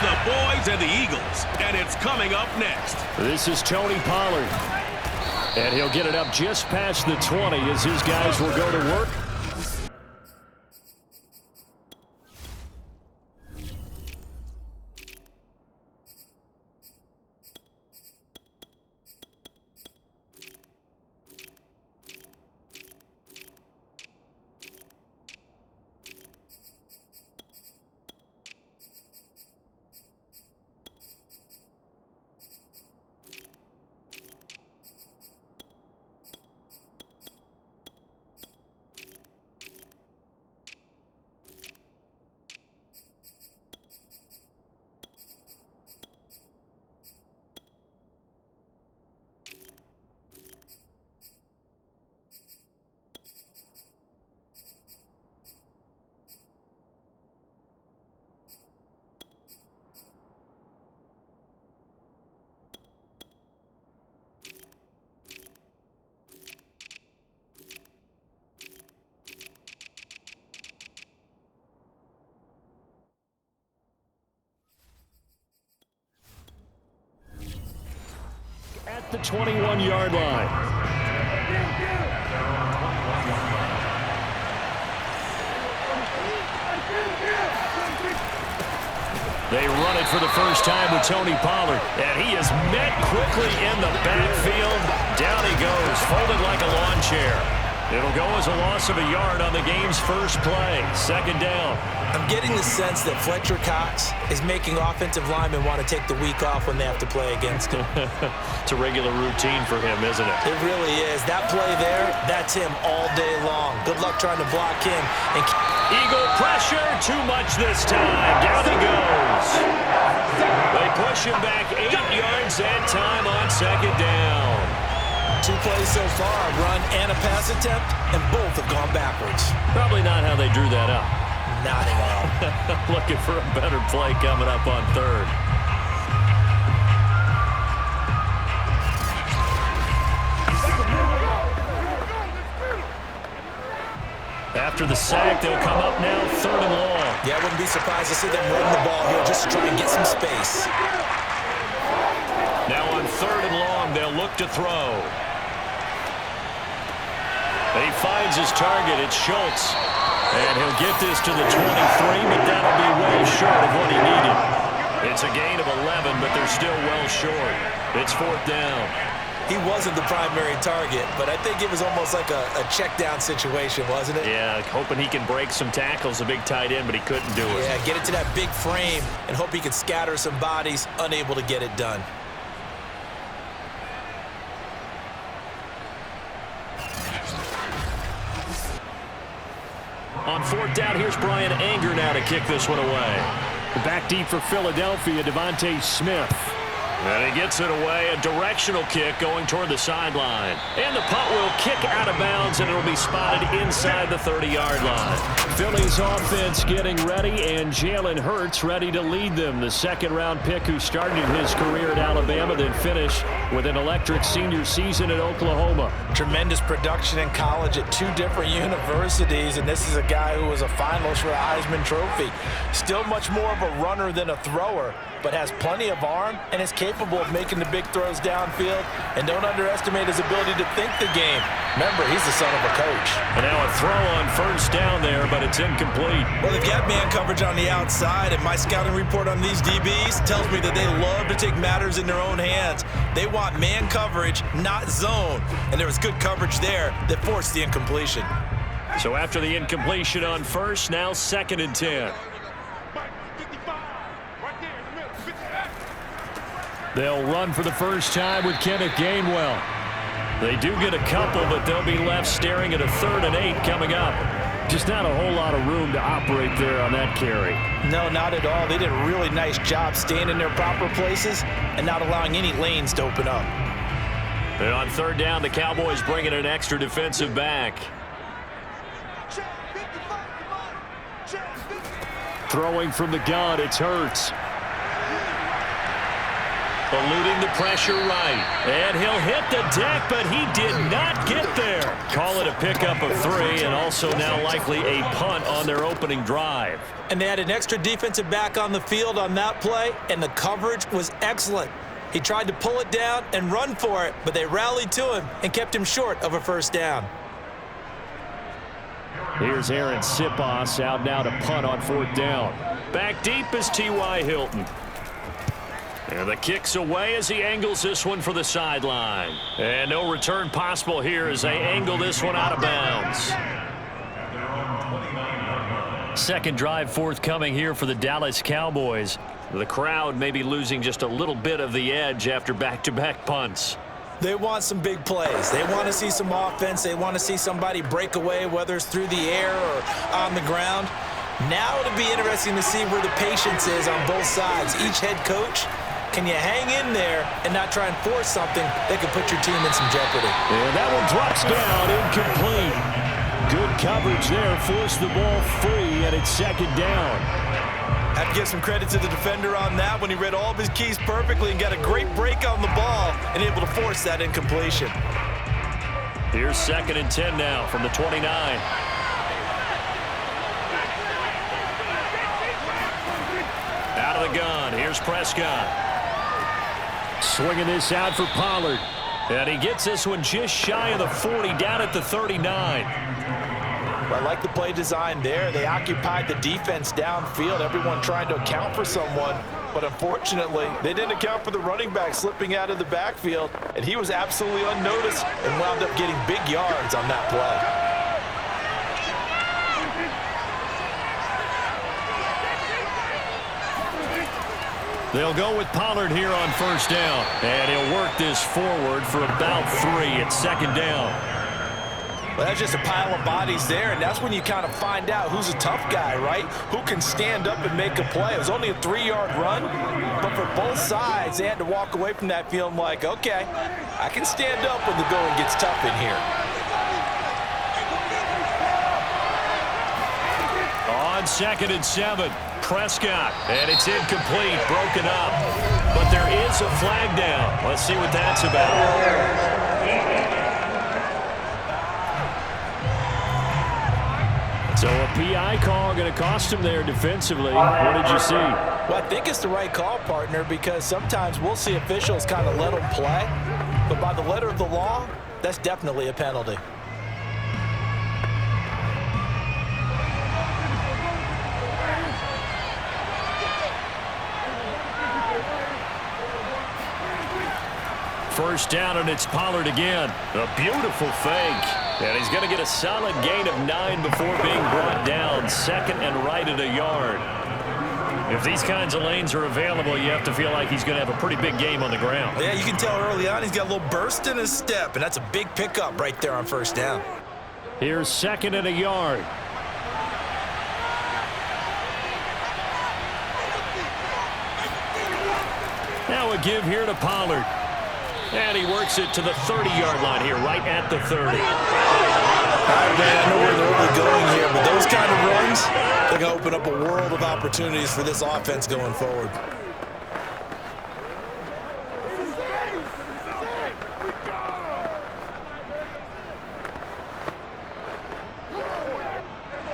the boys and the Eagles, and it's coming up next. This is Tony Pollard. And he'll get it up just past the 20 as his guys will go to work. At the 21-yard line. They run it for the first time with Tony Pollard. And he is met quickly in the backfield. Down he goes, folded like a lawn chair. It'll go as a loss of a yard on the game's first play. Second down. I'm getting the sense that Fletcher Cox is making offensive linemen want to take the week off when they have to play against him. It's a regular routine for him, isn't it? It really is. That play there, that's him all day long. Good luck trying to block him. And Eagle pressure, too much this time. Down he goes. They push him back 8 yards that time on second down. 2 plays so far, a run and a pass attempt, and both have gone backwards. Probably not how they drew that up. Not at all. Looking for a better play coming up on third. After the sack, they'll come up now, third and long. Yeah, I wouldn't be surprised to see them run the ball here just to try and get some space. Now on third and long, they'll look to throw. He finds his target. It's Schultz. And he'll get this to the 23, but that'll be well short of what he needed. It's a gain of 11, but they're still well short. It's fourth down. He wasn't the primary target, but I think it was almost like a check down situation, wasn't it? Yeah, hoping he can break some tackles, a big tight end, but he couldn't do it. Yeah, get it to that big frame and hope he can scatter some bodies, unable to get it done. On fourth down, here's Brian Anger now to kick this one away. Back deep for Philadelphia, Devontae Smith. And he gets it away, a directional kick going toward the sideline. And the punt will kick out of bounds, and it'll be spotted inside the 30-yard line. Philly's offense getting ready, and Jalen Hurts ready to lead them. The second-round pick who started his career at Alabama, then finished with an electric senior season at Oklahoma. Tremendous production in college at 2 different universities, and this is a guy who was a finalist for the Heisman Trophy. Still much more of a runner than a thrower, but has plenty of arm and is capable of making the big throws downfield. And don't underestimate his ability to think the game. Remember, he's the son of a coach. And now a throw on first down there, but it's incomplete. Well, they've got man coverage on the outside, and my scouting report on these DBs tells me that they love to take matters in their own hands. They want man coverage, not zone. And there was good coverage there that forced the incompletion. So after the incompletion on first, now second and 10. They'll run for the first time with Kenneth Gainwell. They do get a couple, but they'll be left staring at a 3rd and 8 coming up. Just not a whole lot of room to operate there on that carry. No, not at all. They did a really nice job staying in their proper places and not allowing any lanes to open up. And on third down, the Cowboys bring in an extra defensive back. Throwing from the gun, it's Hurts. Eluding the pressure right. And he'll hit the deck, but he did not get there. Call it a pickup of 3, and also now likely a punt on their opening drive. And they had an extra defensive back on the field on that play, and the coverage was excellent. He tried to pull it down and run for it, but they rallied to him and kept him short of a first down. Here's Aaron Sipos out now to punt on 4th down. Back deep is T.Y. Hilton. And the kick's away as he angles this one for the sideline. And no return possible here as they angle this one out of bounds. Second drive forthcoming here for the Dallas Cowboys. The crowd may be losing just a little bit of the edge after back-to-back punts. They want some big plays. They want to see some offense. They want to see somebody break away, whether it's through the air or on the ground. Now it'll be interesting to see where the patience is on both sides. Each head coach, can you hang in there and not try and force something that could put your team in some jeopardy? And that one drops down, incomplete. Good coverage there, forced the ball free, and it's 2nd down. Have to give some credit to the defender on that when he read all of his keys perfectly and got a great break on the ball and able to force that incompletion. Here's 2nd and 10 now from the 29. Out of the gun, here's Prescott. Swinging this out for Pollard. And he gets this one just shy of the 40, down at the 39. I like the play design there. They occupied the defense downfield, everyone trying to account for someone. But unfortunately, they didn't account for the running back slipping out of the backfield, and he was absolutely unnoticed and wound up getting big yards on that play. They'll go with Pollard here on 1st down. And he'll work this forward for about 3 at 2nd down. Well, that's just a pile of bodies there, and that's when you kind of find out who's a tough guy, right? Who can stand up and make a play. It was only a 3-yard run, but for both sides, they had to walk away from that feeling like, okay, I can stand up when the going gets tough in here. On 2nd and 7, Prescott, and it's incomplete, broken up. But there is a flag down. Let's see what that's about. So a PI call going to cost him there defensively. What did you see? Well, I think it's the right call, partner, because sometimes we'll see officials kind of let them play. But by the letter of the law, that's definitely a penalty. First down, and it's Pollard again. A beautiful fake. And he's going to get a solid gain of 9 before being brought down. 2nd and right at a yard. If these kinds of lanes are available, you have to feel like he's going to have a pretty big game on the ground. Yeah, you can tell early on he's got a little burst in his step, and that's a big pickup right there on 1st down. Here's 2nd and a yard. Now a give here to Pollard. And he works it to the 30-yard line here, right at the 30. All right, man, I know where they're really going here, but those kind of runs, they're going to open up a world of opportunities for this offense going forward.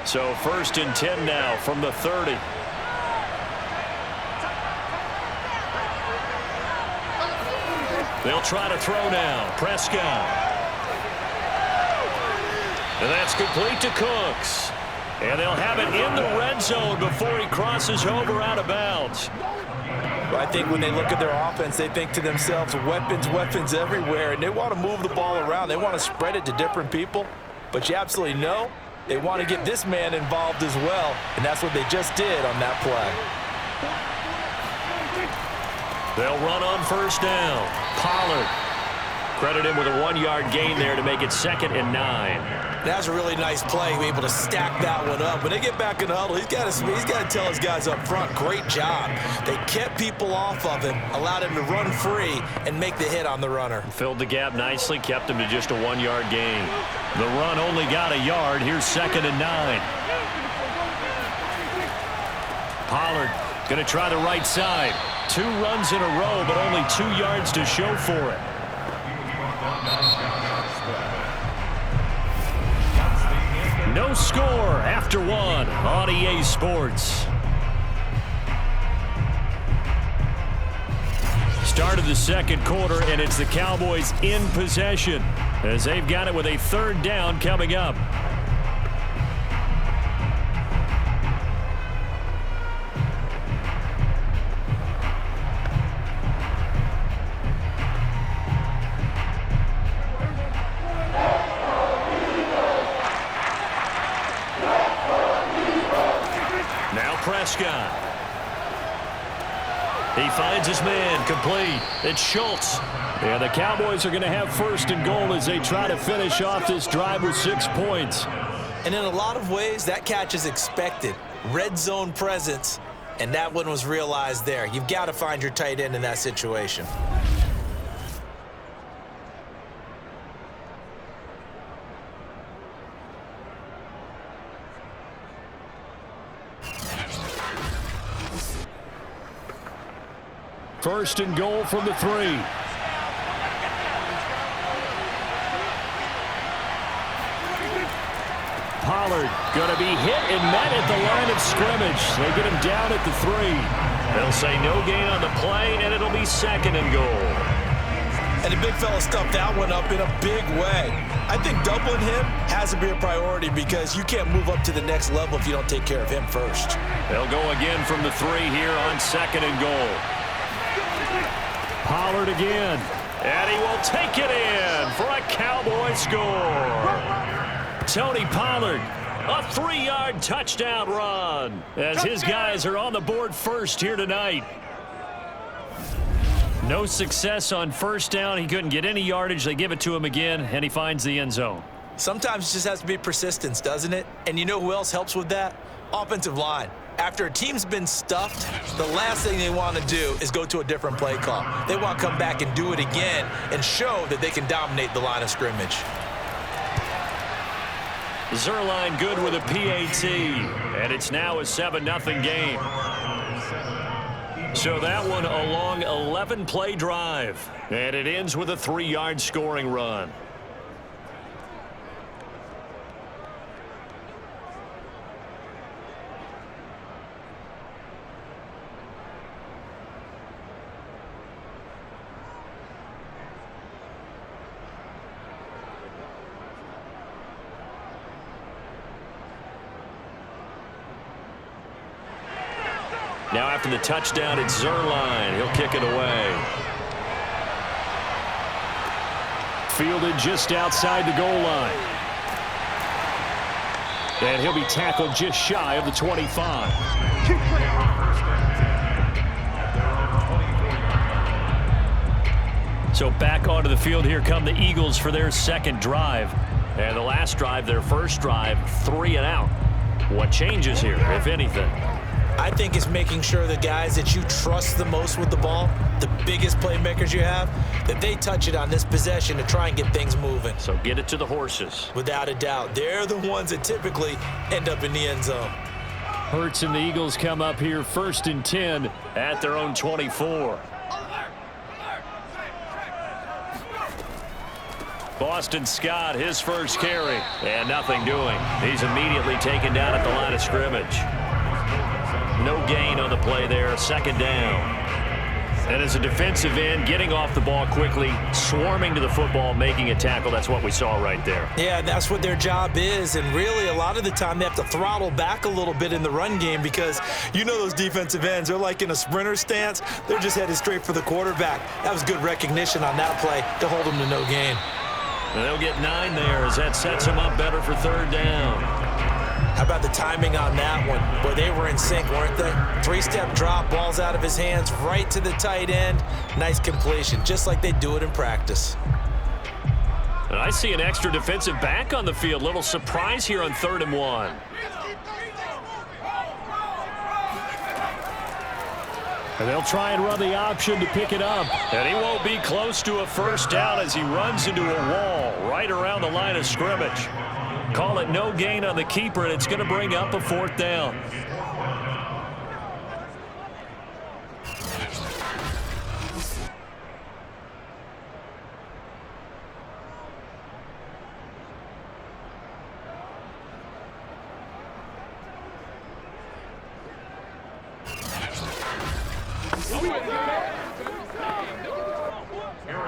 So 1st and 10 now from the 30. They'll try to throw now. Prescott. And that's complete to Cooks. And they'll have it in the red zone before he crosses over out of bounds. Well, I think when they look at their offense, they think to themselves, weapons everywhere, and they want to move the ball around. They want to spread it to different people. But you absolutely know they want to get this man involved as well, and that's what they just did on that play. They'll run on 1st down. Pollard. Credit him with a 1-yard gain there to make it 2nd and 9. That's a really nice play, able to stack that one up. When they get back in the huddle, he's got to tell his guys up front, great job. They kept people off of him, allowed him to run free and make the hit on the runner. Filled the gap nicely, kept him to just a 1-yard gain. The run only got a yard. Here's 2nd and 9. Pollard Going to try the right side. 2 runs in a row, but only 2 yards to show for it. No score after 1 on EA Sports. Start of the second quarter, and it's the Cowboys in possession as they've got it with a 3rd down coming up. Now Prescott. He finds his man complete. It's Schultz. And the Cowboys are going to have 1st and goal as they try to finish off this drive with 6 points. And in a lot of ways, that catch is expected. Red zone presence, and that one was realized there. You've got to find your tight end in that situation. First and goal from the 3. Pollard going to be hit and met at the line of scrimmage. They get him down at the 3. They'll say no gain on the play, and it'll be 2nd and goal. And the big fella stuffed that one up in a big way. I think doubling him has to be a priority because you can't move up to the next level if you don't take care of him first. They'll go again from the 3 here on 2nd and goal. Pollard again, and he will take it in for a Cowboy score. Tony Pollard, a 3-yard touchdown run as his guys are on the board first here tonight. No success on 1st down. He couldn't get any yardage. They give it to him again, and he finds the end zone. Sometimes it just has to be persistence, doesn't it? And you know who else helps with that? Offensive line. After a team's been stuffed, the last thing they want to do is go to a different play call. They want to come back and do it again and show that they can dominate the line of scrimmage. Zerline good with a PAT, and it's now a 7-0 game. So that one a long 11-play drive, and it ends with a 3-yard scoring run. Now after the touchdown, it's Zerline. He'll kick it away. Fielded just outside the goal line. And he'll be tackled just shy of the 25. So back onto the field here come the Eagles for their 2nd drive. And the last drive, their 1st drive, 3 and out. What changes here, if anything? I think it's making sure the guys that you trust the most with the ball, the biggest playmakers you have, that they touch it on this possession to try and get things moving. So get it to the horses. Without a doubt. They're the ones that typically end up in the end zone. Hurts and the Eagles come up here 1st and 10 at their own 24. Boston Scott, his 1st carry, and nothing doing. He's immediately taken down at the line of scrimmage. No gain on the play there, 2nd down. And as a defensive end, getting off the ball quickly, swarming to the football, making a tackle, that's what we saw right there. Yeah, that's what their job is, and really a lot of the time they have to throttle back a little bit in the run game because you know those defensive ends, they're like in a sprinter stance. They're just headed straight for the quarterback. That was good recognition on that play to hold them to no gain. And they'll get 9 there as that sets them up better for 3rd down. How about the timing on that one? Boy, they were in sync, weren't they? 3-step drop, ball's out of his hands, right to the tight end. Nice completion, just like they do it in practice. And I see an extra defensive back on the field. Little surprise here on 3rd and 1. And they'll try and run the option to pick it up. And he won't be close to a 1st down as he runs into a wall right around the line of scrimmage. Call it no gain on the keeper, and it's going to bring up a 4th down.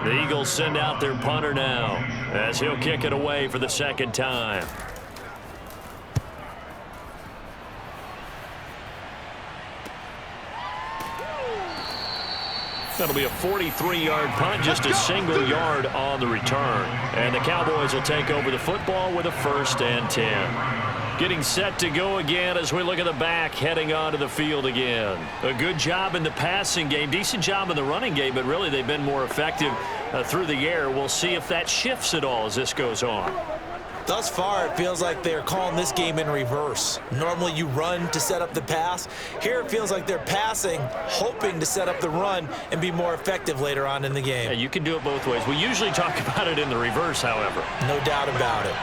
The Eagles send out their punter now as he'll kick it away for the second time. That'll be a 43-yard punt, just a single yard on the return. And the Cowboys will take over the football with a 1st and 10. Getting set to go again as we look at the back heading onto the field again. A good job in the passing game, decent job in the running game, but really they've been more effective through the air. We'll see if that shifts at all as this goes on. Thus far, it feels like they're calling this game in reverse. Normally you run to set up the pass. Here it feels like they're passing, hoping to set up the run and be more effective later on in the game. Yeah, you can do it both ways. We usually talk about it in the reverse, however. No doubt about it.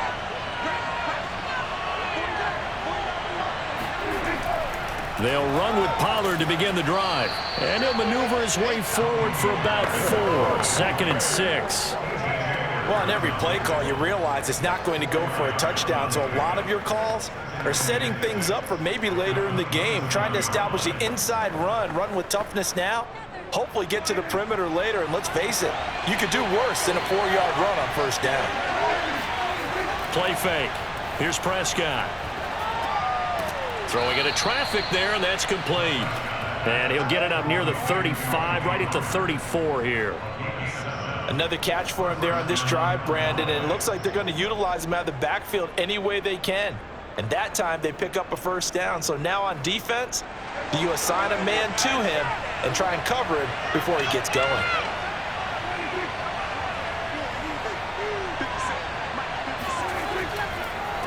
They'll run with Pollard to begin the drive. And he'll maneuver his way forward for about 4. 2nd and 6. Well, on every play call, you realize it's not going to go for a touchdown, so a lot of your calls are setting things up for maybe later in the game, trying to establish the inside run with toughness now, hopefully get to the perimeter later, and let's face it, you could do worse than a 4-yard run on 1st down. Play fake. Here's Prescott. Throwing into traffic there, and that's complete. And he'll get it up near the 35, right at the 34 here. Another catch for him there on this drive, Brandon, and it looks like they're going to utilize him out of the backfield any way they can. And that time they pick up a 1st down. So now on defense, you assign a man to him and try and cover him before he gets going.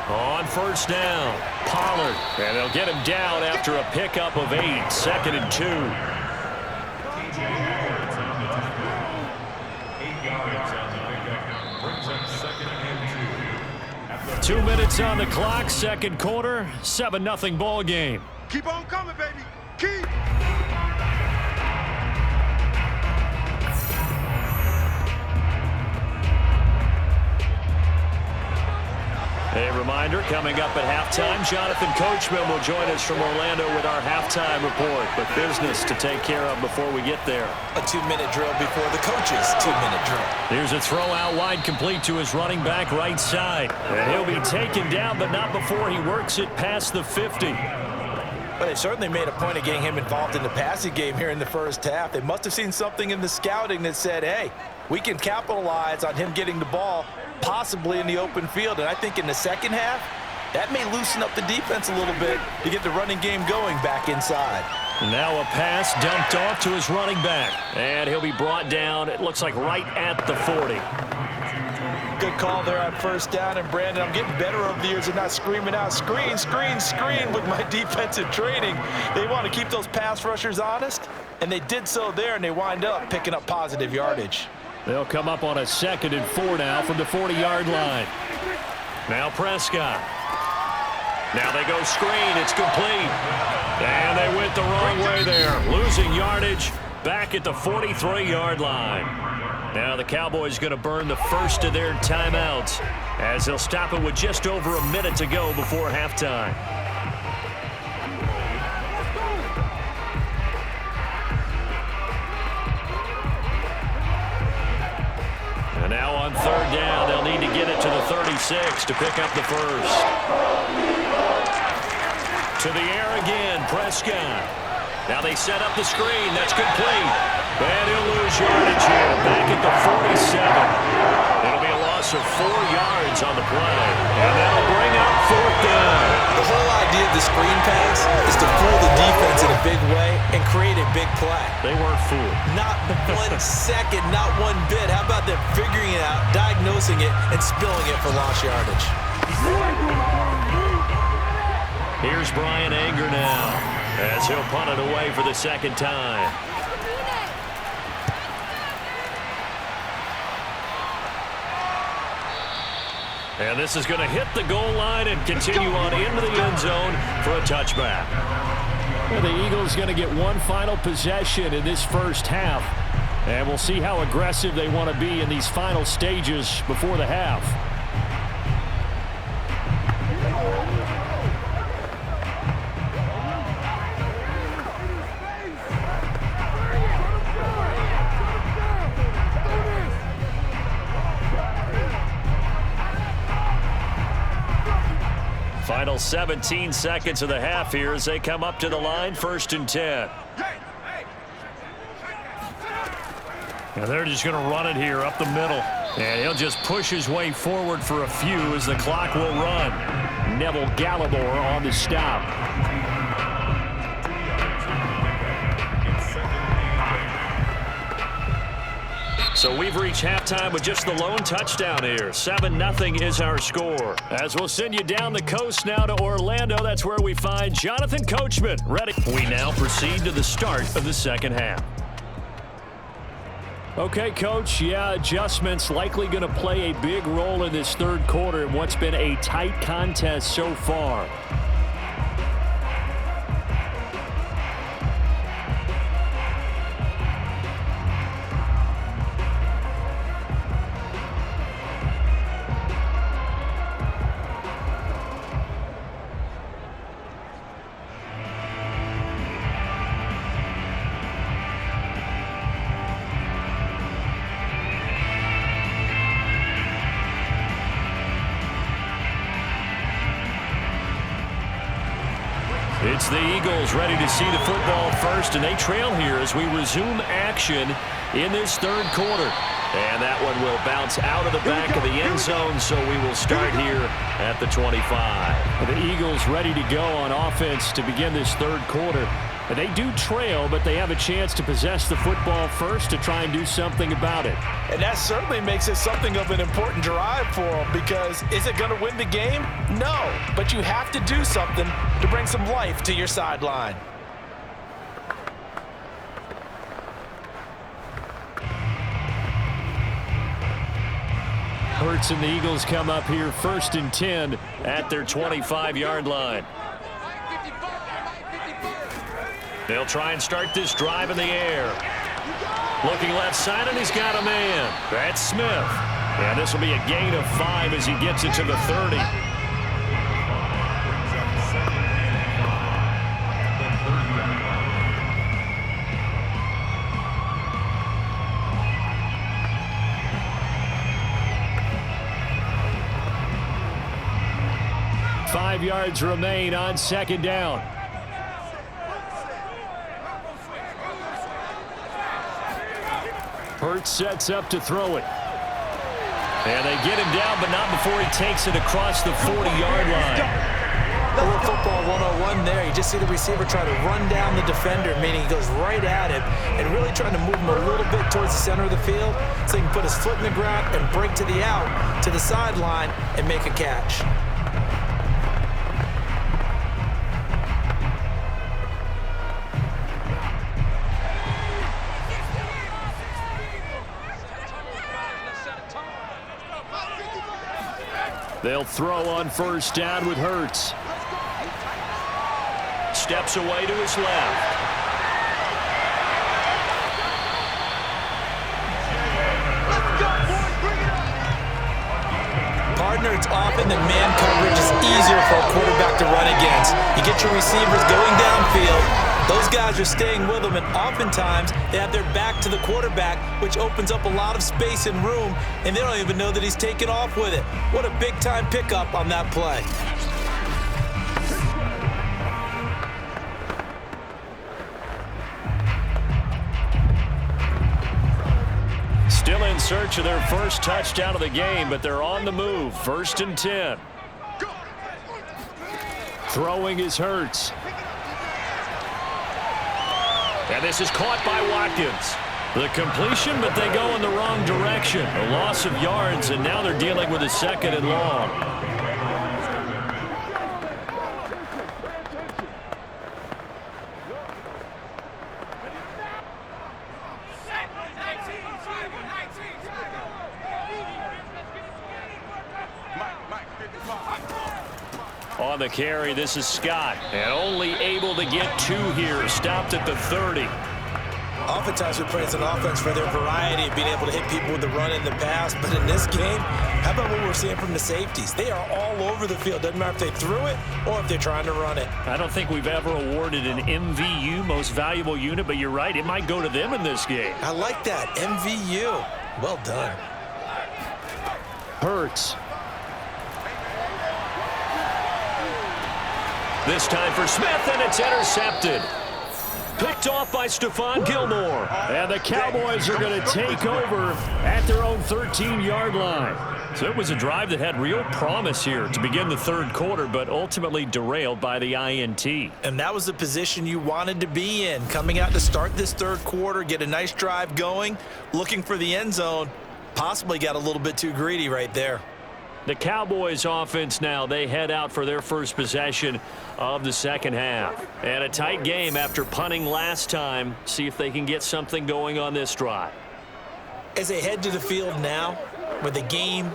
On 1st down, Pollard. And they'll get him down after a pickup of 8. 2nd and 2. 2 minutes on the clock, 2nd quarter, 7-0 ball game. Keep on coming, baby. Keep. A reminder, coming up at halftime, Jonathan Coachman will join us from Orlando with our halftime report. But business to take care of before we get there. A 2-minute drill before the coach's 2-minute drill. Here's a throw out wide, complete to his running back right side. And he'll be taken down, but not before he works it past the 50. But they certainly made a point of getting him involved in the passing game here in the 1st half. They must have seen something in the scouting that said, hey, we can capitalize on him getting the ball possibly in the open field. And I think in the 2nd half, that may loosen up the defense a little bit to get the running game going back inside. Now a pass dumped off to his running back. And he'll be brought down, it looks like right at the 40. Good call there on 1st down. And Brandon, I'm getting better over the years and not screaming out, screen, screen, screen with my defensive training. They want to keep those pass rushers honest, and they did so there, and they wind up picking up positive yardage. They'll come up on a 2nd and 4 now from the 40-yard line. Now Prescott. Now they go screen. It's complete. And they went the wrong way there. Losing yardage back at the 43-yard line. Now the Cowboys going to burn the first of their timeouts as they'll stop it with just over a minute to go before halftime. And now on 3rd down, they'll need to get it to the 36 to pick up the first. To the air again, Prescott. Now they set up the screen. That's complete. And he'll lose yardage here, back at the 47. It'll be a loss of 4 yards on the play. And that'll bring up 4th down. The whole idea of the screen pass is to fool the defense in a big way and create a big play. They weren't fooled. Not 1 second, not 1 bit. How about them figuring it out, diagnosing it, and spilling it for lost yardage? Here's Brian Anger now as he'll punt it away for the 2nd time. And this is going to hit the goal line and continue on into the end zone for a touchback. Well, the Eagles going to get one final possession in this 1st half. And we'll see how aggressive they want to be in these final stages before the half. Final 17 seconds of the half here as they come up to the line, 1st and 10. And they're just going to run it here up the middle. And he'll just push his way forward for a few as the clock will run. Neville Gallimore on the stop. So we've reached halftime with just the lone touchdown here. 7-0 is our score. As we'll send you down the coast now to Orlando, that's where we find Jonathan Coachman ready. We now proceed to the start of the second half. Okay, Coach, adjustments likely going to play a big role in this third quarter in what's been a tight contest so far. It's the Eagles ready to see the football first, and they trail here as we resume action in this third quarter. And that one will bounce out of the back of the end zone, so we will start here at the 25. The Eagles ready to go on offense to begin this third quarter. And they do trail, but they have a chance to possess the football first to try and do something about it. And that certainly makes it something of an important drive for them, because is it going to win the game? No, but you have to do something to bring some life to your sideline. Hurts and the Eagles come up here 1st and 10 at their 25-yard line. They'll try and start this drive in the air. Looking left side, and he's got a man. That's Smith. And this will be a gain of 5 as he gets it to the 30. Five yards remain on 2nd down. Hurts sets up to throw it. And they get him down, but not before he takes it across the 40-yard line. A little football 101 there. You just see the receiver try to run down the defender, meaning he goes right at him and really trying to move him a little bit towards the center of the field so he can put his foot in the ground and break to the out, to the sideline, and make a catch. They'll throw on 1st down with Hurts. Steps away to his left. Partner, it's often the man coverage is easier for a quarterback to run against. You get your receivers going downfield. Those guys are staying with them, and oftentimes they have their back to the quarterback, which opens up a lot of space and room, and they don't even know that he's taken off with it. What a big-time pickup on that play. Still in search of their first touchdown of the game, but they're on the move. 1st and 10. Throwing is Hurts. And this is caught by Watkins. The completion, but they go in the wrong direction. A loss of yards, and now they're dealing with a 2nd and long. On the carry, this is Scott. And only able to get 2 here. Stopped at the 30. Oftentimes we praise an offense for their variety of being able to hit people with the run and the pass. But in this game, how about what we're seeing from the safeties? They are all over the field. Doesn't matter if they threw it or if they're trying to run it. I don't think we've ever awarded an MVU, most valuable unit, but you're right. It might go to them in this game. I like that. MVU. Well done. Hurts. This time for Smith, and it's intercepted. Picked off by Stephon Gilmore. And the Cowboys are going to take over at their own 13-yard line. So it was a drive that had real promise here to begin the third quarter, but ultimately derailed by the INT. And that was the position you wanted to be in. Coming out to start this third quarter, get a nice drive going, looking for the end zone. Possibly got a little bit too greedy right there. The Cowboys offense now, they head out for their first possession of the second half. And a tight game after punting last time. See if they can get something going on this drive. As they head to the field now, with the game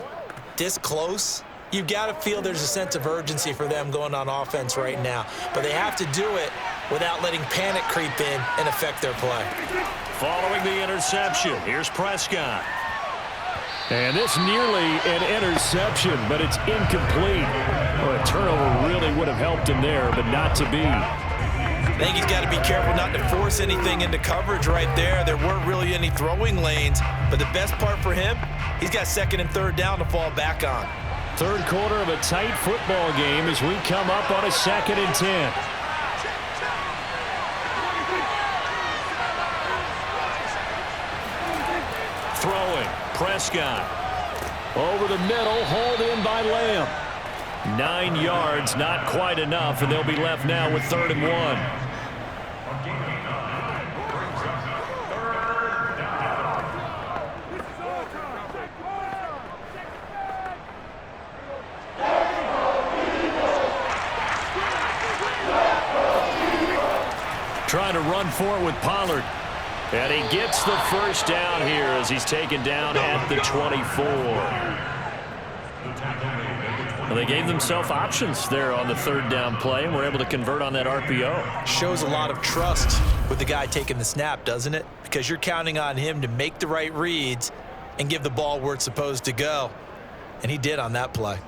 this close, you've got to feel there's a sense of urgency for them going on offense right now. But they have to do it without letting panic creep in and affect their play. Following the interception, here's Prescott. And this nearly an interception, but it's incomplete. Well, a turnover really would have helped him there, but not to be. I think he's got to be careful not to force anything into coverage right there. There weren't really any throwing lanes, but the best part for him, he's got second and third down to fall back on. Third quarter of a tight football game as we come up on a 2nd and 10. Throwing, Prescott. Over the middle, hauled in by Lamb. 9 yards, not quite enough, and they'll be left now with 3rd and 1. Trying to run for it with Pollard. And he gets the first down here as he's taken down at the 24. Well, they gave themselves options there on the 3rd down play and were able to convert on that RPO. Shows a lot of trust with the guy taking the snap, doesn't it? Because you're counting on him to make the right reads and give the ball where it's supposed to go. And he did on that play.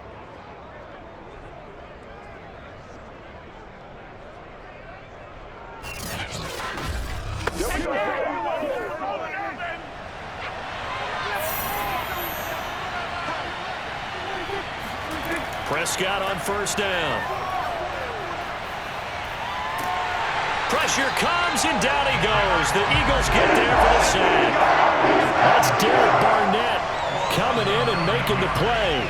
Prescott on 1st down. Pressure comes, and down he goes. The Eagles get there for the sack. That's Derek Barnett coming in and making the play.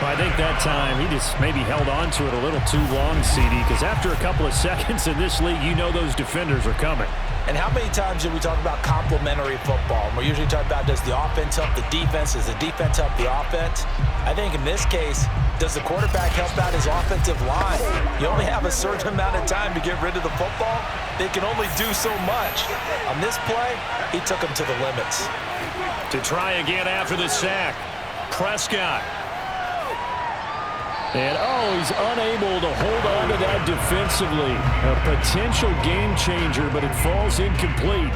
Well, I think that time he just maybe held on to it a little too long, CD, because after a couple of seconds in this league, you know those defenders are coming. And how many times do we talk about complementary football? We're usually talking about, does the offense help the defense? Does the defense help the offense? I think in this case, does the quarterback help out his offensive line? You only have a certain amount of time to get rid of the football. They can only do so much. On this play, he took them to the limits. To try again after the sack, Prescott. And, he's unable to hold on to that defensively. A potential game changer, but it falls incomplete.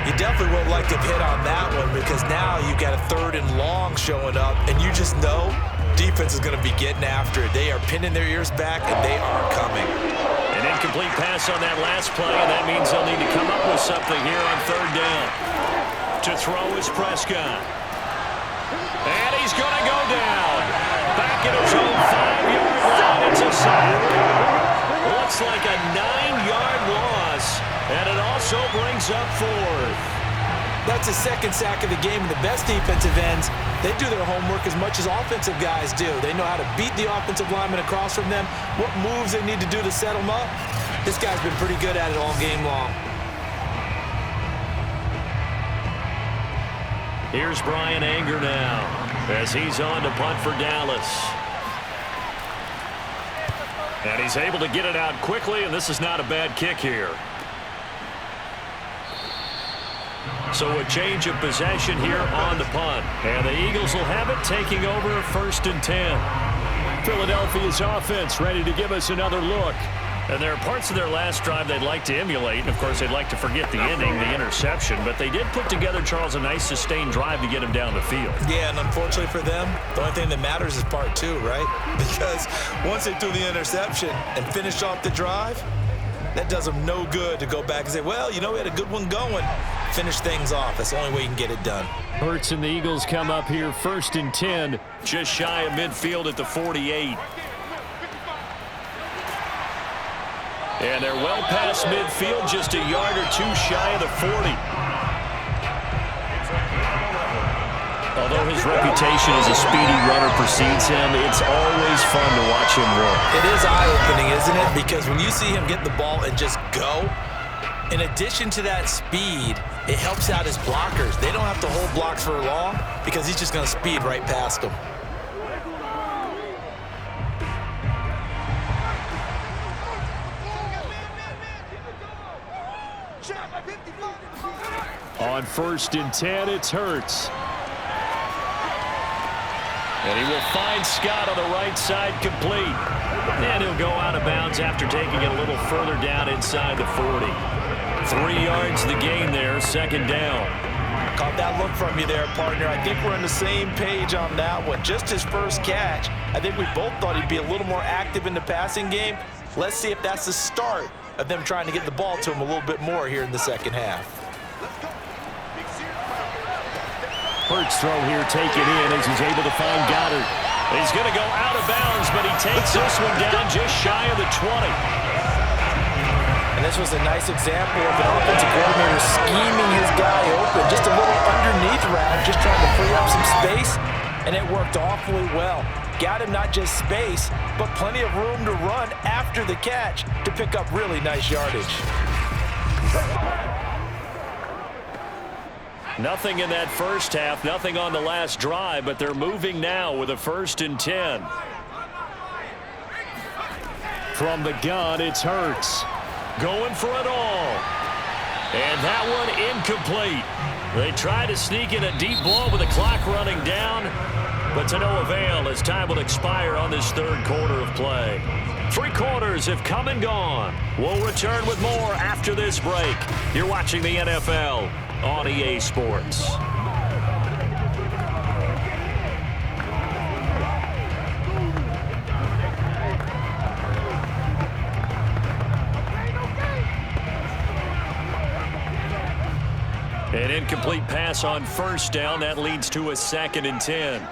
You definitely would like to have hit on that one because now you've got a 3rd and long showing up, and you just know defense is going to be getting after it. They are pinning their ears back, and they are coming. An incomplete pass on that last play, and that means they'll need to come up with something here on 3rd down. To throw is Prescott. And he's going to go down. Back at his own 5-yard line. It's a sack. Looks like a 9-yard loss, and it also brings up 4th. That's the 2nd sack of the game, and the best defensive ends, they do their homework as much as offensive guys do. They know how to beat the offensive lineman across from them, what moves they need to do to set them up. This guy's been pretty good at it all game long. Here's Brian Anger now as he's on to punt for Dallas. And he's able to get it out quickly, and this is not a bad kick here. So a change of possession here on the punt. And the Eagles will have it, taking over 1st and 10. Philadelphia's offense ready to give us another look. And there are parts of their last drive they'd like to emulate. And, of course, they'd like to forget the ending, the interception. But they did put together, Charles, a nice sustained drive to get him down the field. Yeah, and unfortunately for them, the only thing that matters is part 2, right? Because once they threw the interception and finished off the drive, that does them no good to go back and say, well, you know, we had a good one going. Finish things off. That's the only way you can get it done. Hurts and the Eagles come up here 1st and 10. Just shy of midfield at the 48. And they're well past midfield, just a yard or two shy of the 40. Although his reputation as a speedy runner precedes him, it's always fun to watch him work. It is eye-opening, isn't it? Because when you see him get the ball and just go, in addition to that speed, it helps out his blockers. They don't have to hold blocks for long because he's just going to speed right past them. On 1st and 10, it's Hurts. And he will find Scott on the right side complete. And he'll go out of bounds after taking it a little further down inside the 40. 3 yards the gain there, 2nd down. Caught that look from you there, partner. I think we're on the same page on that one. Just his first catch. I think we both thought he'd be a little more active in the passing game. Let's see if that's the start of them trying to get the ball to him a little bit more here in the second half. Hurts throw here taken in as he's able to find Goddard. He's going to go out of bounds, but he takes this one down just shy of the 20. And this was a nice example of an offensive coordinator scheming his guy open. Just a little underneath route, just trying to free up some space, and it worked awfully well. Got him not just space, but plenty of room to run after the catch to pick up really nice yardage. Nothing in that first half, nothing on the last drive, but they're moving now with a 1st and 10. From the gun, it's Hurts. Going for it all. And that one incomplete. They try to sneak in a deep ball with the clock running down, but to no avail as time will expire on this 3rd quarter of play. 3 quarters have come and gone. We'll return with more after this break. You're watching the NFL on EA Sports. An incomplete pass on 1st down. That leads to a 2nd and 10.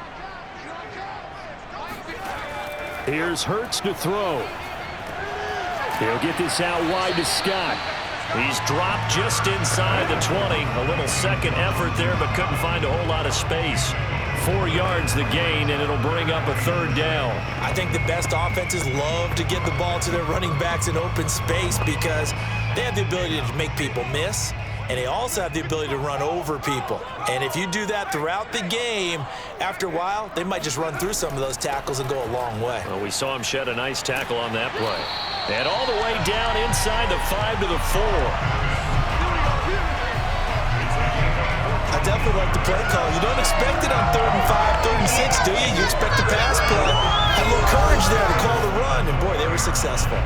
Here's Hurts to throw. He'll get this out wide to Scott. He's dropped just inside the 20. A little second effort there, but couldn't find a whole lot of space. 4 yards the gain, and it'll bring up a 3rd down. I think the best offenses love to get the ball to their running backs in open space because they have the ability to make people miss, and they also have the ability to run over people. And if you do that throughout the game, after a while, they might just run through some of those tackles and go a long way. Well, we saw him shed a nice tackle on that play. And all the way down inside the 5 to the 4. I definitely like the play call. You don't expect it on 3rd and 5, 3rd and 6, do you? You expect a pass play. Had a little courage there to call the run, and boy, they were successful.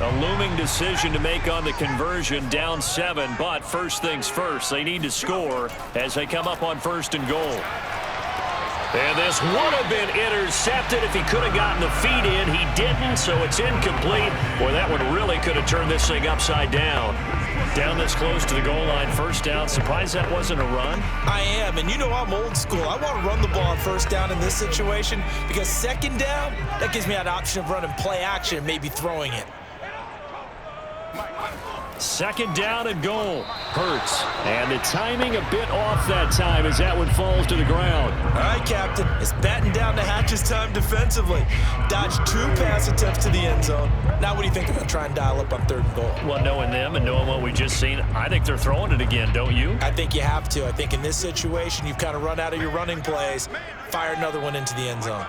A looming decision to make on the conversion, down 7, but first things first, they need to score as they come up on 1st and goal. And this would have been intercepted if he could have gotten the feet in. He didn't, so it's incomplete. Boy, that one really could have turned this thing upside down. Down this close to the goal line, 1st down. Surprised that wasn't a run? I am, and you know I'm old school. I want to run the ball on 1st down in this situation because 2nd down, that gives me that option of running play action and maybe throwing it. 2nd down and goal. Hurts. And the timing a bit off that time as that one falls to the ground. All right, Captain. It's batten down the hatches time defensively. Dodged 2 pass attempts to the end zone. Now what do you think they're going to try and dial up on 3rd and goal? Well, knowing them and knowing what we just seen, I think they're throwing it again, don't you? I think you have to. I think in this situation, you've kind of run out of your running plays. Fire another one into the end zone.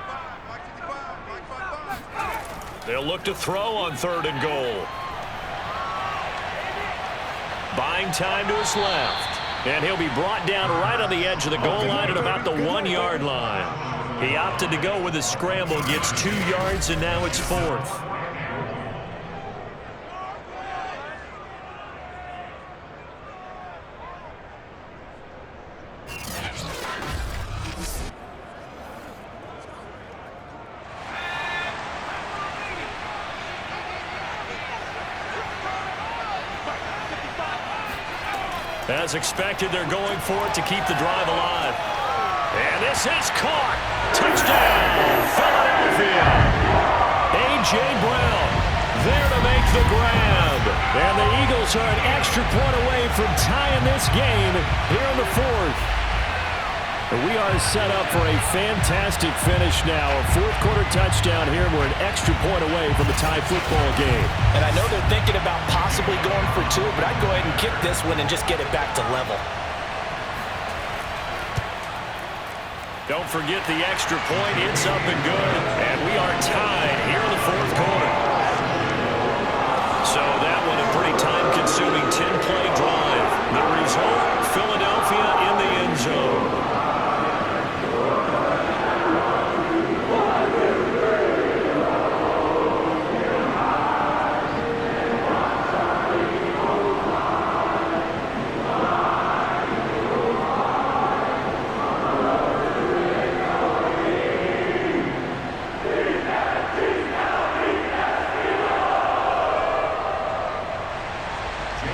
They'll look to throw on 3rd and goal. Buying time to his left. And he'll be brought down right on the edge of the goal line at about the 1-yard line. He opted to go with a scramble, gets 2 yards, and now it's 4th. As expected, they're going for it to keep the drive alive. And this is caught. Touchdown, Philadelphia. A.J. Brown there to make the grab. And the Eagles are an extra point away from tying this game here in the fourth. We are set up for a fantastic finish now. A fourth-quarter touchdown here. We're an extra point away from a tie football game. And I know they're thinking about possibly going for two, but I'd go ahead and kick this one and just get it back to level. Don't forget the extra point. It's up and good. And we are tied here in the fourth quarter. So that one a pretty time-consuming 10-play drive. The result, Philadelphia in the end zone.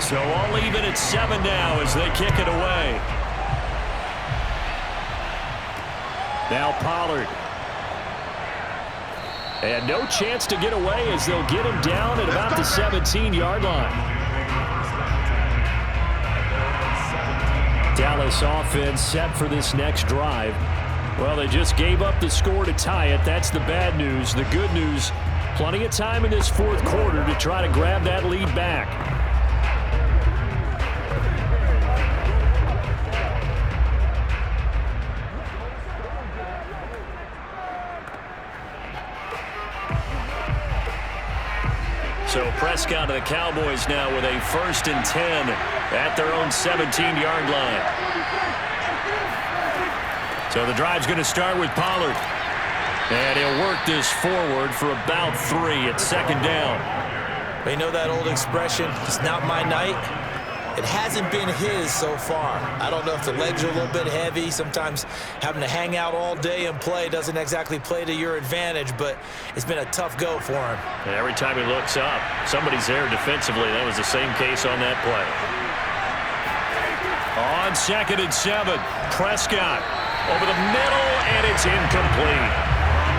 So all even at 7 now as they kick it away. Now Pollard. And no chance to get away as they'll get him down at about the 17-yard line. Dallas offense set for this next drive. Well, they just gave up the score to tie it. That's the bad news. The good news, plenty of time in this fourth quarter to try to grab that lead back. So Prescott of the Cowboys now with a 1st and 10 at their own 17-yard line. So the drive's going to start with Pollard. And he'll work this forward for about 3 at 2nd down. You know that old expression, it's not my night? It hasn't been his so far. I don't know if the legs are a little bit heavy. Sometimes having to hang out all day and play doesn't exactly play to your advantage, but it's been a tough go for him. And every time he looks up, somebody's there defensively. That was the same case on that play. On 2nd and 7, Prescott over the middle, and it's incomplete.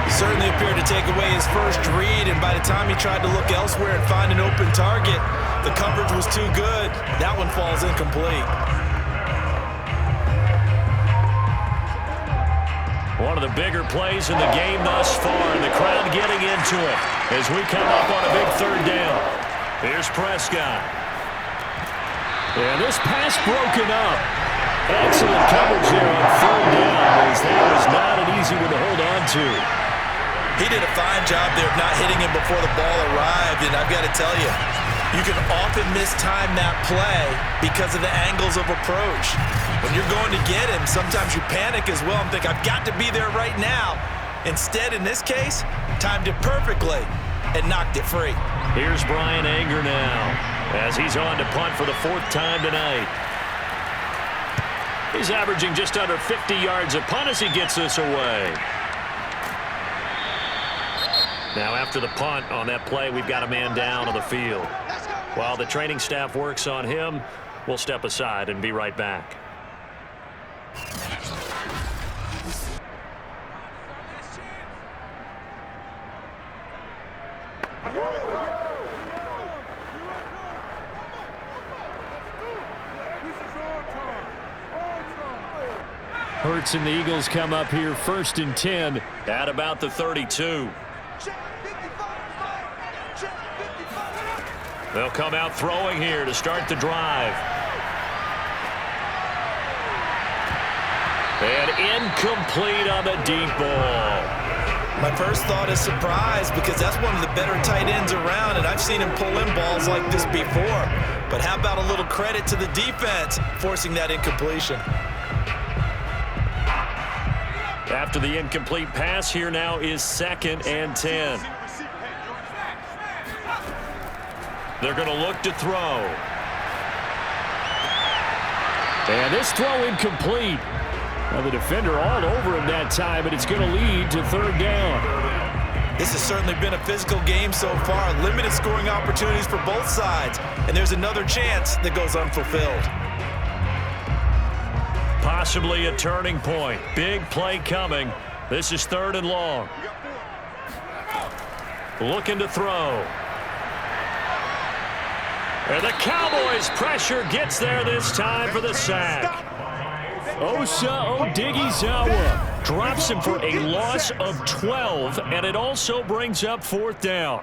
He certainly appeared to take away his first read, and by the time he tried to look elsewhere and find an open target, the coverage was too good. That one falls incomplete. One of the bigger plays in the game thus far, and the crowd getting into it as we come up on a big 3rd down. Here's Prescott. And this pass broken up. Excellent coverage there on 3rd down, as that was not an easy one to hold on to. He did a fine job there of not hitting him before the ball arrived, and I've got to tell you, you can often mistime that play because of the angles of approach. When you're going to get him, sometimes you panic as well and think, I've got to be there right now. Instead, in this case, timed it perfectly and knocked it free. Here's Brian Anger now as he's on to punt for the 4th time tonight. He's averaging just under 50 yards a punt as he gets this away. Now after the punt on that play, we've got a man down on the field. While the training staff works on him, we'll step aside and be right back. Hurts and the Eagles come up here 1st and 10 at about the 32. They'll come out throwing here to start the drive. And incomplete on the deep ball. My first thought is surprise because that's one of the better tight ends around, and I've seen him pull in balls like this before. But how about a little credit to the defense forcing that incompletion? After the incomplete pass, here now is 2nd and 10. They're going to look to throw. And this throw incomplete. Well, the defender all over him that time, but it's going to lead to 3rd down. This has certainly been a physical game so far. Limited scoring opportunities for both sides. And there's another chance that goes unfulfilled. Possibly a turning point. Big play coming. This is 3rd and long. Looking to throw. And the Cowboys pressure gets there this time for the sack. Osa Odighizuwa drops him for a loss of 12, and it also brings up 4th down.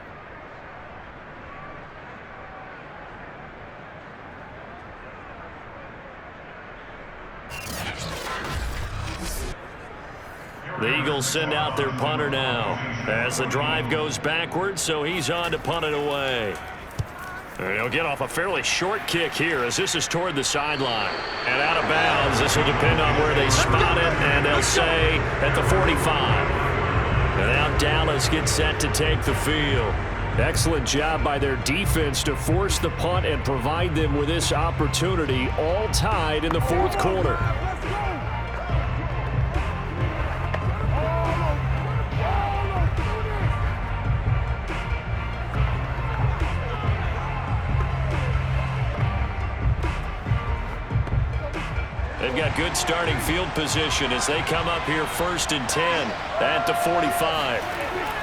The Eagles send out their punter now as the drive goes backwards, so he's on to punt it away. And he'll get off a fairly short kick here as this is toward the sideline. And out of bounds, this will depend on where they spot it, and they'll say at the 45. And now Dallas gets set to take the field. Excellent job by their defense to force the punt and provide them with this opportunity, all tied in the 4th quarter. They've got good starting field position as they come up here 1st and 10 at the 45.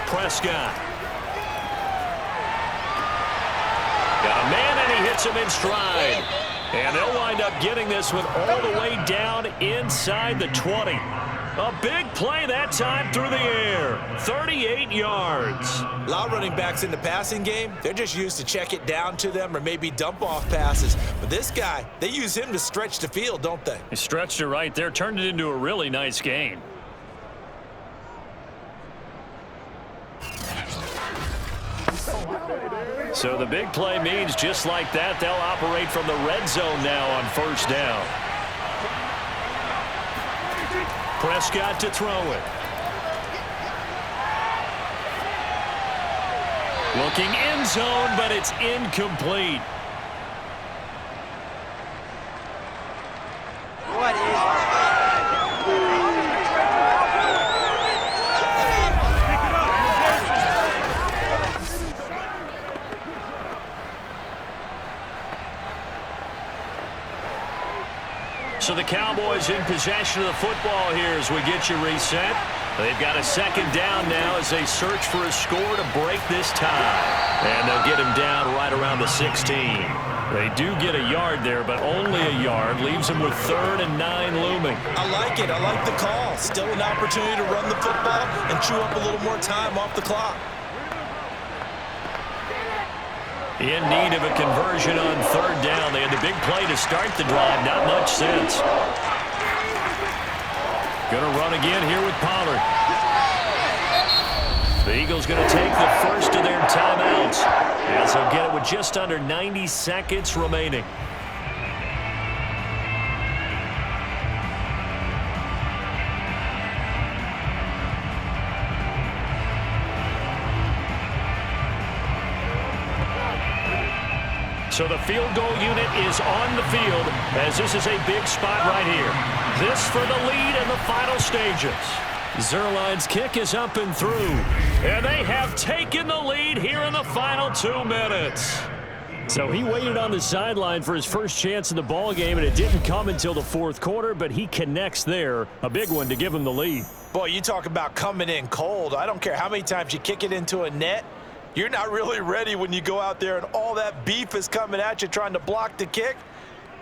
Prescott. Got a man, and he hits him in stride. And they'll wind up getting this one all the way down inside the 20. A big play that time through the air. 38 yards. A lot of running backs in the passing game, they're just used to check it down to them or maybe dump off passes. But this guy, they use him to stretch the field, don't they? He stretched it right there, turned it into a really nice gain. So the big play means just like that, they'll operate from the red zone now on 1st down. Prescott to throw it. Looking end zone, but it's incomplete. What is So the Cowboys in possession of the football here as we get you reset. They've got a 2nd down now as they search for a score to break this tie. And they'll get him down right around the 16. They do get a yard there, but only a yard. Leaves them with 3rd and 9 looming. I like it. I like the call. Still an opportunity to run the football and chew up a little more time off the clock. In need of a conversion on 3rd down. They had the big play to start the drive. Not much sense. Going to run again here with Pollard. The Eagles going to take the first of their timeouts as they'll get it with just under 90 seconds remaining. So the field goal unit is on the field as this is a big spot right here. This for the lead in the final stages. Zerline's kick is up and through. And they have taken the lead here in the final 2 minutes. So he waited on the sideline for his first chance in the ball game, and it didn't come until the 4th quarter, but he connects there. A big one to give him the lead. Boy, you talk about coming in cold. I don't care how many times you kick it into a net. You're not really ready when you go out there and all that beef is coming at you trying to block the kick.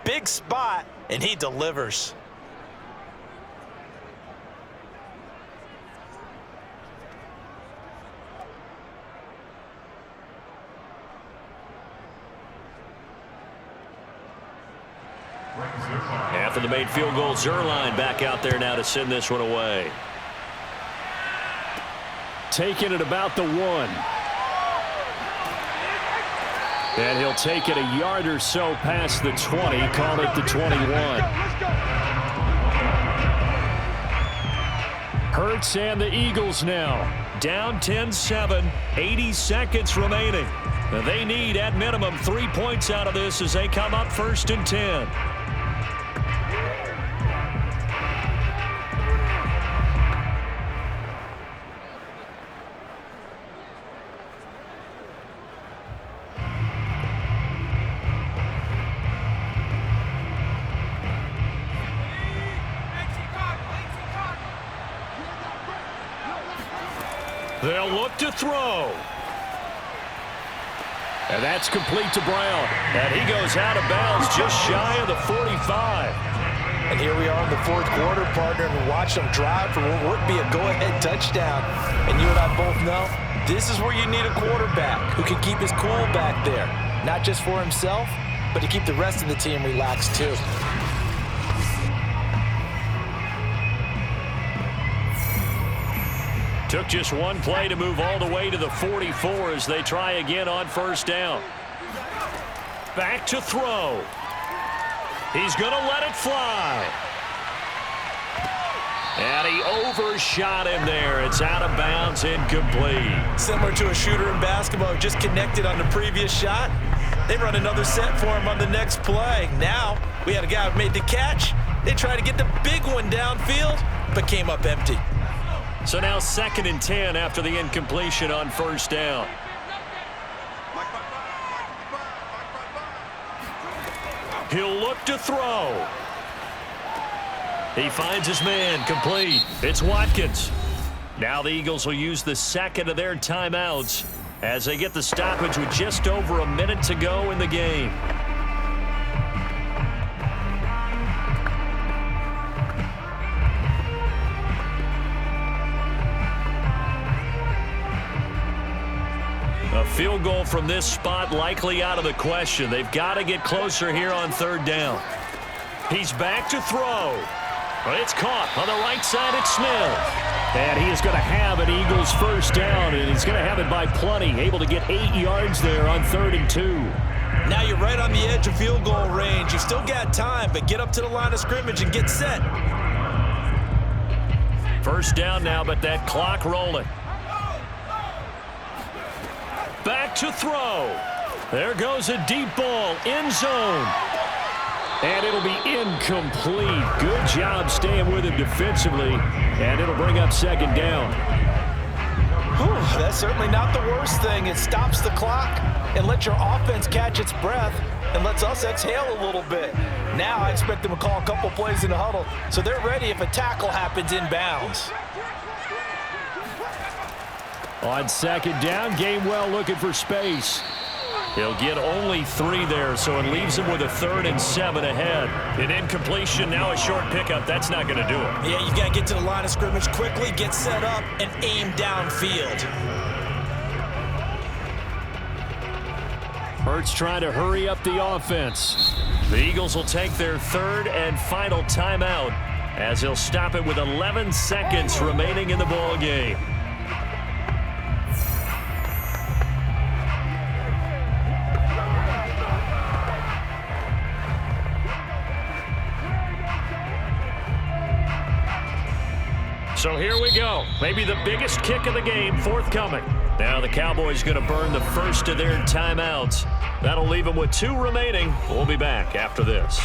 Big spot, and he delivers. After the made field goal, Zerline back out there now to send this one away. Taking it about the 1. And he'll take it a yard or so past the 20, call it the 21. Hurts and the Eagles now. Down 10-7, 80 seconds remaining. They need, at minimum, 3 points out of this as they come up 1st and 10. They'll look to throw. And that's complete to Brown. And he goes out of bounds just shy of the 45. And here we are in the fourth quarter, partner, and watch them drive for what would be a go-ahead touchdown. And you and I both know this is where you need a quarterback who can keep his cool back there. Not just for himself, but to keep the rest of the team relaxed too. Took just one play to move all the way to the 44 as they try again on first down. Back to throw. He's going to let it fly. And he overshot him there. It's out of bounds, incomplete. Similar to a shooter in basketball who just connected on the previous shot. They run another set for him on the next play. Now we had a guy who made the catch. They tried to get the big one downfield, but came up empty. So now 2nd and 10 after the incompletion on first down. He'll look to throw. He finds his man, complete. It's Watkins. Now the Eagles will use the second of their timeouts as they get the stoppage with just over a minute to go in the game. A field goal from this spot likely out of the question. They've got to get closer here on third down. He's back to throw. But it's caught on the right side. It's Smith. And he is going to have an Eagles first down, and he's going to have it by plenty. Able to get 8 yards there on 3rd and 2. Now you're right on the edge of field goal range. You've still got time, but get up to the line of scrimmage and get set. First down now, but that clock rolling. Back to throw. There goes a deep ball, end zone. And it'll be incomplete. Good job staying with him defensively. And it'll bring up 2nd down. Whew, that's certainly not the worst thing. It stops the clock and lets your offense catch its breath and lets us exhale a little bit. Now I expect them to call a couple plays in the huddle so they're ready if a tackle happens inbounds. On 2nd down, Gainwell looking for space. He'll get only 3 there, so it leaves him with a 3rd and 7 ahead. An incompletion, now a short pickup. That's not going to do it. Yeah, you've got to get to the line of scrimmage quickly, get set up, and aim downfield. Hurts trying to hurry up the offense. The Eagles will take their 3rd and final timeout as he'll stop it with 11 seconds remaining in the ball game. So here we go. Maybe the biggest kick of the game forthcoming. Now the Cowboys going to burn the first of their timeouts. That'll leave them with 2 remaining. We'll be back after this.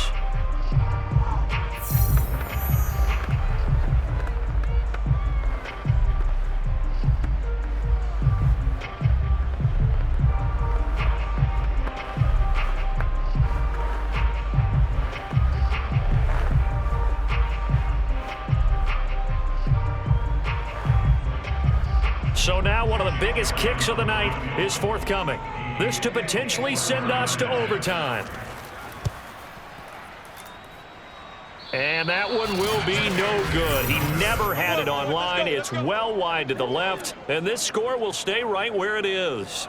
So now one of the biggest kicks of the night is forthcoming. This to potentially send us to overtime. And that one will be no good. He never had it on line. It's well wide to the left, and this score will stay right where it is.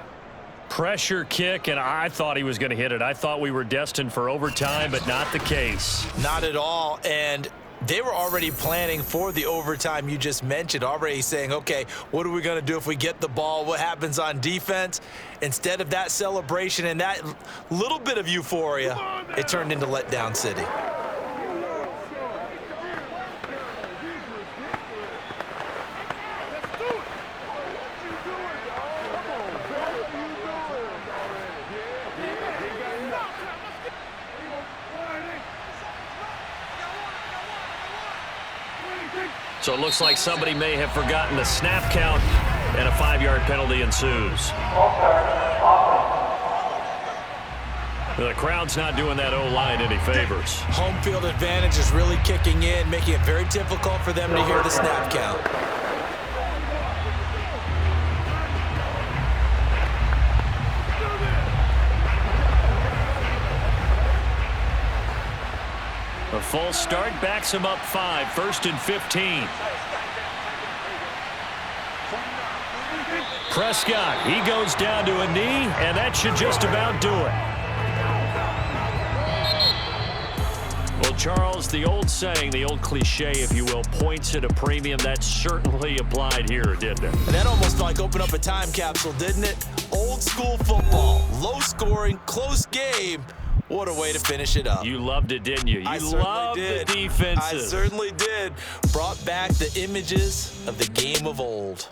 Pressure kick, and I thought he was going to hit it. I thought we were destined for overtime, but not the case. Not at all, and they were already planning for the overtime you just mentioned, already saying, okay, what are we going to do if we get the ball? What happens on defense? Instead of that celebration and that little bit of euphoria, it turned into letdown city. So it looks like somebody may have forgotten the snap count, and a 5-yard penalty ensues. The crowd's not doing that O-line any favors. Home field advantage is really kicking in, making it very difficult for them to hear the snap count. A full start backs him up 5, 1st and 15. Prescott, he goes down to a knee, and that should just about do it. Well, Charles, the old saying, the old cliche, if you will, points at a premium. That certainly applied here, didn't it? And that almost like opened up a time capsule, didn't it? Old school football, low scoring, close game. What a way to finish it up. You loved it, didn't you? You loved the defenses. I certainly did. Brought back the images of the game of old.